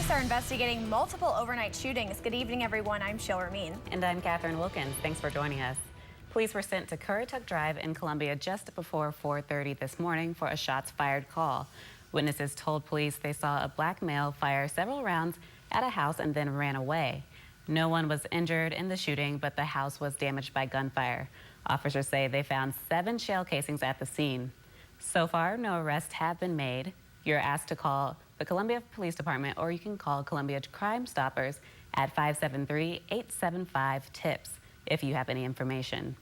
Police are investigating multiple overnight shootings. Good evening, everyone. I'm Sheila Ramin. And I'm Catherine Wilkins. Thanks for joining us. Police were sent to Currituck Drive in Columbia just before 4:30 this morning for a shots fired call. Witnesses told police they saw a black male fire several rounds at a house and then ran away. No one was injured in the shooting, but the house was damaged by gunfire. Officers say they found 7 shell casings at the scene. So far, no arrests have been made. You're asked to call the Columbia Police Department, or you can call Columbia Crime Stoppers at 573-875-TIPS if you have any information.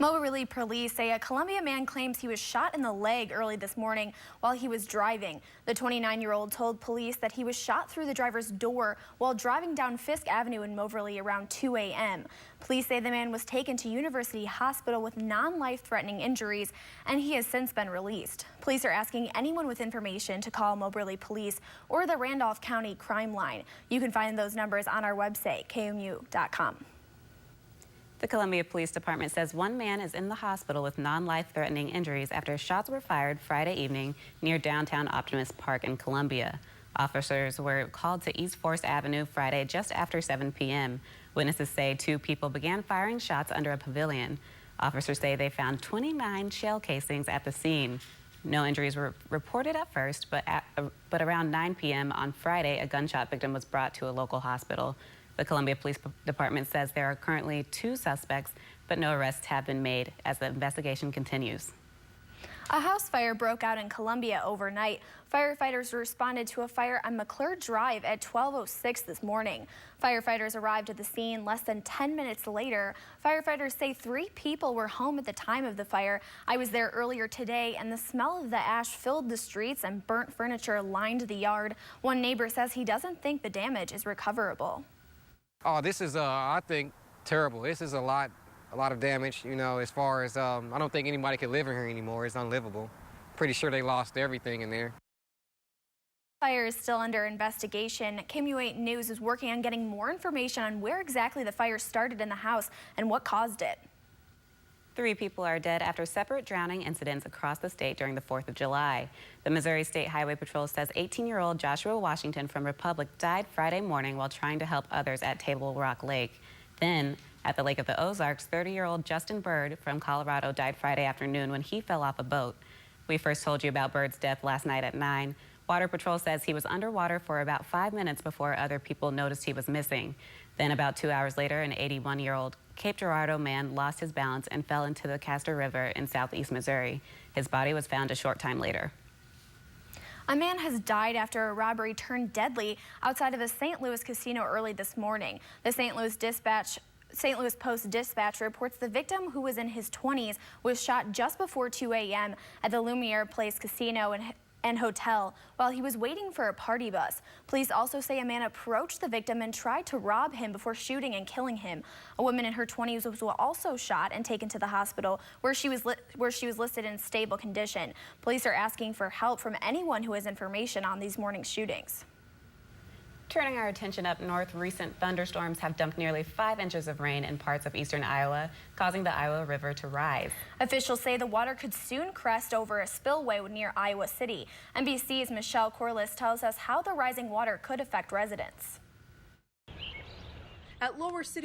Moberly police say a Columbia man claims he was shot in the leg early this morning while he was driving. The 29-year-old told police that he was shot through the driver's door while driving down Fisk Avenue in Moberly around 2 a.m. Police say the man was taken to University Hospital with non-life-threatening injuries, and he has since been released. Police are asking anyone with information to call Moberly Police or the Randolph County Crime Line. You can find those numbers on our website, KOMU.com. The Columbia Police Department says one man is in the hospital with non-life-threatening injuries after shots were fired Friday evening near downtown Optimus Park in Columbia. Officers were called to East Forest Avenue Friday just after 7 p.m. Witnesses say 2 people began firing shots under a pavilion. Officers say they found 29 shell casings at the scene. No injuries were reported at first, but around 9 p.m. on Friday, a gunshot victim was brought to a local hospital. The Columbia Police Department says there are currently 2 suspects, but no arrests have been made as the investigation continues. A house fire broke out in Columbia overnight. Firefighters responded to a fire on McClure Drive at 12:06 this morning. Firefighters arrived at the scene less than 10 minutes later. Firefighters say 3 people were home at the time of the fire. I was there earlier today, and the smell of the ash filled the streets and burnt furniture lined the yard. One neighbor says he doesn't think the damage is recoverable. Oh, this is, I think, terrible. This is a lot of damage, you know, as far as, I don't think anybody can live in here anymore. It's unlivable. Pretty sure they lost everything in there. Fire is still under investigation. KOMU-8 News is working on getting more information on where exactly the fire started in the house and what caused it. 3 people are dead after separate drowning incidents across the state during the 4th of July. The Missouri State Highway Patrol says 18-year-old Joshua Washington from Republic died Friday morning while trying to help others at Table Rock Lake. Then, at the Lake of the Ozarks, 30-year-old Justin Bird from Colorado died Friday afternoon when he fell off a boat. We first told you about Bird's death last night at 9. Water Patrol says he was underwater for about 5 minutes before other people noticed he was missing. Then about 2 hours later, an 81-year-old Cape Girardeau man lost his balance and fell into the Castor River in southeast Missouri. His body was found a short time later. A man has died after a robbery turned deadly outside of a St. Louis casino early this morning. The St. Louis Post-Dispatch reports the victim, who was in his 20s, was shot just before 2 a.m. at the Lumiere Place Casino and Hotel while he was waiting for a party bus. Police also say a man approached the victim and tried to rob him before shooting and killing him. A woman in her 20s was also shot and taken to the hospital where she was listed in stable condition. Police are asking for help from anyone who has information on these morning shootings. Turning our attention up north, recent thunderstorms have dumped nearly 5 inches of rain in parts of eastern Iowa, causing the Iowa River to rise. Officials say the water could soon crest over a spillway near Iowa City. NBC's Michelle Corliss tells us how the rising water could affect residents. At Lower City